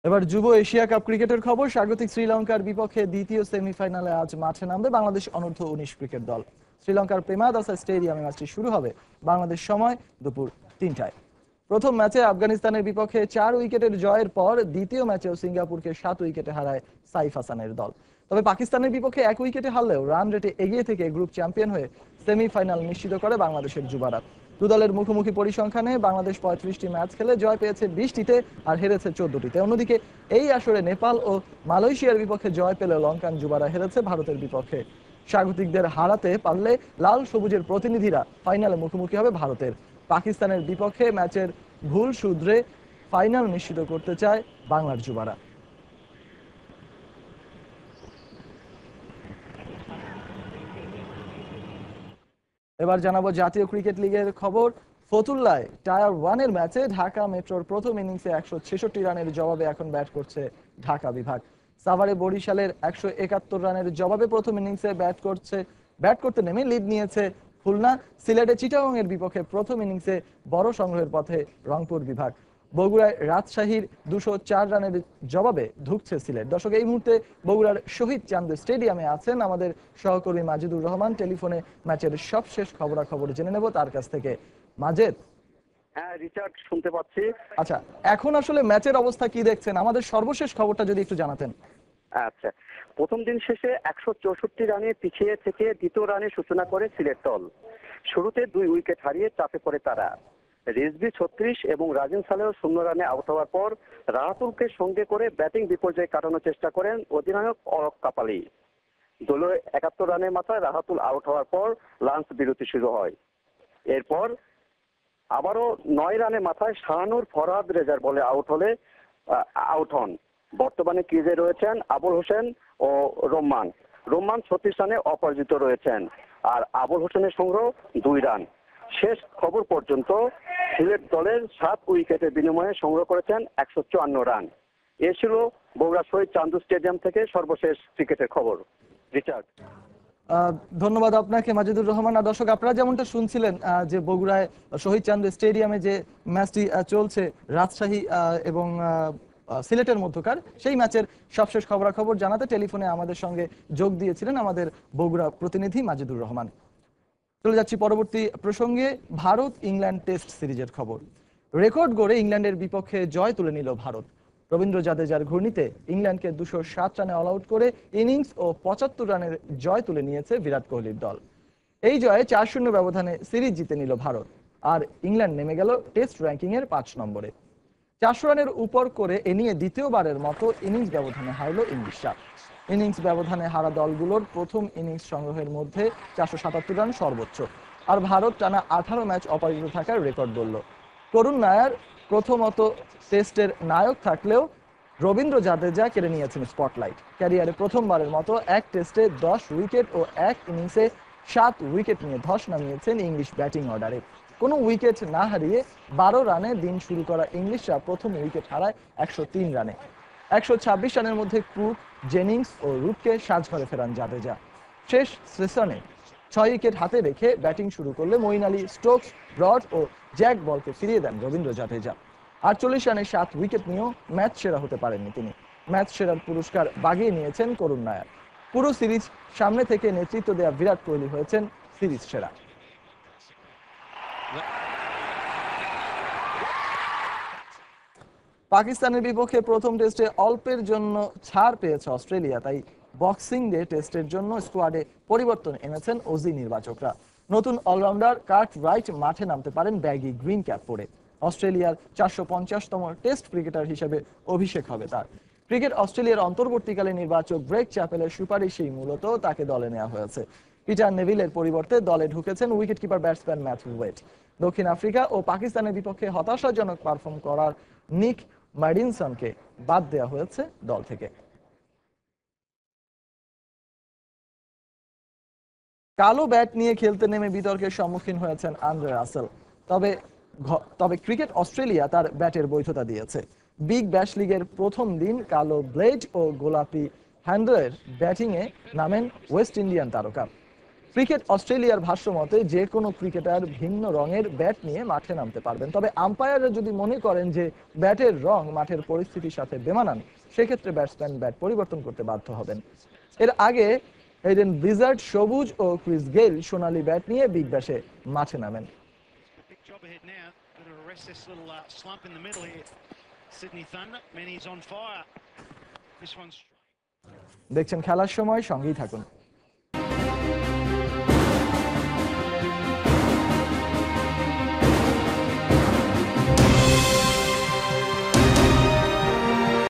এবার যুব Asia cup ক্রিকেটের খবর। স্বাগতিক শ্রীলঙ্কার বিপক্ষে দ্বিতীয় সেমিফাইনালে আজ মাঠে নামবে বাংলাদেশ অনূর্ধ্ব 19 ক্রিকেট দল। শ্রীলঙ্কার প্রেমাদাসা স্টেডিয়ামে ম্যাচটি শুরু হবে বাংলাদেশ সময় দুপুর 3টায়। প্রথম ম্যাচে আফগানিস্তানের বিপক্ষে 4 উইকেটের জয়ের পর দ্বিতীয় ম্যাচেও সিঙ্গাপুরকে 7 উইকেটে হারায় সাইফ হাসানের দল। তবে পাকিস্তানের বিপক্ষে 1 উইকেটে হারলেও রান রেটে এগিয়ে থেকে গ্রুপ চ্যাম্পিয়ন হয়ে সেমিফাইনাল নিশ্চিত করে বাংলাদেশের যুবারা। দু দলের মুখোমুখি পরিসংখ্যানে বাংলাদেশ 35টি ম্যাচ খেলে জয় পেয়েছে 20টিতে আর হেরেছে 14টিতে। অন্যদিকে এই আসরে নেপাল ও মালয়েশিয়ার বিপক্ষে জয় পেলে লঙ্কান যুবারা হেরেছে ভারতের বিপক্ষে। স্বাগতিকদের হারাতে পারলে লাল সবুজের প্রতিনিধিরা ফাইনালে মুখোমুখি হবে ভারতের। পাকিস্তানের বিপক্ষে ম্যাচের ভুল শুধরে ফাইনাল নিশ্চিত করতে চায় বাংলার যুবারা। এবার জানাবো জাতীয় ক্রিকেট লিগের খবর। ফতুল্লায় টায়ার 1-এর ম্যাচে ঢাকা মেট্রোর প্রথম ইনিংসে 166 রানের জবাবে এখন ব্যাট করছে ঢাকা বিভাগ। সাভারে বরিশালের 171 রানের জবাবে প্রথম ইনিংসে ব্যাট করতে নেমে লিড নিয়েছে খুলনা। সিলেটে চিটাগং এর বিপক্ষে প্রথম ইনিংসে বড় সংগ্রহের পথে রংপুর বিভাগ। বগুড়ায় রাজশাহীর 204 রানের জবাবে ধুঁকছে সিলেট। দর্শক, এই মুহূর্তে বগুড়ার শহীদ চান্দ স্টেডিয়ামে আছেন আমাদের সহকর্মী মাজেদুর রহমান। টেলিফোনে ম্যাচের সবশেষ খবরাখবর জেনে নেব তার কাছ থেকে। মাজেদ। হ্যাঁ রিচার্ড, শুনতে পাচ্ছি। আচ্ছা, এখন আসলে ম্যাচের অবস্থা কি দেখছেন? আমাদের সর্বশেষ খবরটা যদি একটু জানাতেন। আচ্ছা, প্রথম দিন শেষে 164 রানে পিছিয়ে থেকে দ্বিতীয় রানে সূচনা করে সিলেট দল। শুরুতে 2 উইকেট হারিয়ে চাপে পড়ে তারা। রিজভি 36 এবং রাজিন সালেহ 0 রানে আউট হওয়ার পর রাহাতুলকে সঙ্গে করে ব্যাটিং বিপর্যয় কাটানোর চেষ্টা করেন অধিনায়ক অরক কাপালি। দলীয় 71 রানের মাথায় রাহাতুল আউট হওয়ার পর লাঞ্চ বিরতি শুরু হয়। এরপর আবারও 9 রানের মাথায় শাহানুর ফরহাদ রেজার বলে আউট হন। বর্তমানে ক্রিজে রয়েছেন আবুল হোসেন ও রোম্মান। 36 রানে অপরাজিত রয়েছেন, আর আবুল হোসেনের সংগ্রহ 2 রান। শেষ খবর পর্যন্ত সিলেট দলের 7 উইকেটের বিনিময়ে সংগ্রহ করেছেন 154 রান। এ ছিল বগুড়া শহীদ চান্দু স্টেডিয়াম থেকে সর্বশেষ ক্রিকেটের খবর। রিচার্ড। ধন্যবাদ আপনাকে মাজেদুর রহমান। আর দর্শক, আপনারা যেমনটা শুনছিলেন যে বগুড়ায় শহীদ চান্দ স্টেডিয়ামে যে ম্যাচটি চলছে রাজশাহী এবং সিলেটের মধ্যকার, সেই ম্যাচের সবশেষ খবরাখবর জানাতে টেলিফোনে আমাদের সঙ্গে যোগ দিয়েছিলেন আমাদের বগুড়া প্রতিনিধি মাজেদুর রহমান। চলে যাচ্ছি পরবর্তী প্রসঙ্গে। ভারত ইংল্যান্ড টেস্ট সিরিজের খবর। রেকর্ড গড়ে ইংল্যান্ডের বিপক্ষে জয় তুলে নিল ভারত। রবীন্দ্র জাদেজার ঘূর্ণিতে ইংল্যান্ডকে 207 রানে অল আউট করে ইনিংস ও 75 রানের জয় তুলে নিয়েছে বিরাট কোহলির দল। এই জয়ে 4-0 ব্যবধানে সিরিজ জিতে নিল ভারত, আর ইংল্যান্ড নেমে গেল টেস্ট র্যাঙ্কিং এর 5 নম্বরে। 400 রানের উপর করে এ নিয়ে দ্বিতীয়বারের মতো ইনিংস ব্যবধানে হারল ইংলিশরা। ইনিংস ব্যবধানে হারা দলগুলোর প্রথম ইনিংস সংগ্রহের মধ্যে 477 রান সর্বোচ্চ, আর ভারত টানা 18 ম্যাচ অপরাজিত থাকার রেকর্ড গড়ল। করুণ নায়ার প্রথমত টেস্টের নায়ক থাকলেও রবীন্দ্র জাদেজা কেড়ে নিয়েছেন স্পটলাইট। ক্যারিয়ারে প্রথমবারের মতো এক টেস্টে 10 উইকেট ও এক ইনিংসে 7 উইকেট নিয়ে ধস নামিয়েছেন ইংলিশ ব্যাটিং অর্ডারে। কোনো উইকেট না হারিয়ে 12 রানে দিন শুরু করা ইংলিশরা প্রথম উইকেট হারায় 103 রানে। 126 রানের মধ্যে ক্রুক, জেনিংস ও রুটকে সাজঘরে ফেরান জাদেজা। শেষ সেশনে 6 উইকেট হাতে রেখে ব্যাটিং শুরু করলে মঈন আলী, স্টোকস, ব্রড ও জ্যাক বলকে ফিরিয়ে দেন রবীন্দ্র জাদেজা। 48 রানে 7 উইকেট নিয়েও ম্যাচ সেরা হতে পারেননি তিনি। ম্যাচ সেরার পুরস্কার বাগিয়ে নিয়েছেন করুণ নায়ার। পুরো সিরিজ সামনে থেকে নেতৃত্ব দেওয়া বিরাট কোহলি হয়েছেন সিরিজ সেরা। পাকিস্তানের বিপক্ষে প্রথম টেস্টে অল্পের জন্য ছাড় পেয়েছে অস্ট্রেলিয়া, তাই বক্সিং ডে টেস্টের জন্য স্কোয়াডে পরিবর্তন এনেছেন অজি নির্বাচকরা। নতুন অলরাউন্ডার কার্ট রাইট মাঠে নামতে পারেন ব্যাগি গ্রিন ক্যাপ পরে। অস্ট্রেলিয়ার 450তম টেস্ট ক্রিকেটার হিসেবে অভিষেক হবে তার। ক্রিকেট অস্ট্রেলিয়ার অন্তর্বর্তীকালীন নির্বাচক গ্রেগ চ্যাপেলের সুপারিশেই মূলত তাকে দলে নেওয়া হয়েছে। পিটার নেভিলের পরিবর্তে দলে ঢুকেছেন উইকেটকিপার ব্যাটসম্যান ম্যাথিউ ওয়েট। দক্ষিণ আফ্রিকা ও পাকিস্তানের বিপক্ষে হতাশাজনক পারফর্ম করার নিক ম্যাডিনসনকে বাদ দেওয়া হয়েছে দল থেকে। কালো ব্যাট নিয়ে খেলতে নেমে বিতর্কের সম্মুখীন হয়েছেন আন্দ্রে রাসেল। তবে ক্রিকেট অস্ট্রেলিয়া তার ব্যাটের বৈধতা দিয়েছে। বিগ ব্যাশ লিগের প্রথম দিন কালো ব্লেড ও গোলাপি হ্যান্ডেলের ব্যাটিংয়ে নামেন ওয়েস্ট ইন্ডিয়ান তারকা। ক্রিকেট অস্ট্রেলিয়ার ভাষ্য মতে যে কোনো ক্রিকেটার ভিন্ন রঙের ব্যাট নিয়ে মাঠে নামতে পারবেন, তবে আম্পায়াররা যদি মনে করেন যে ব্যাটের রং মাঠের পরিস্থিতির সাথে বেমানান, সেক্ষেত্রে ব্যাটসম্যান ব্যাট পরিবর্তন করতে বাধ্য হবেন। এর আগে এডেন ব্লিজার্ড সবুজ ও ক্রিস গেইল সোনালী ব্যাট নিয়ে বিগ ব্যাশে মাঠে নামেন। দেখছেন খেলার সময়, সঙ্গেই থাকুন।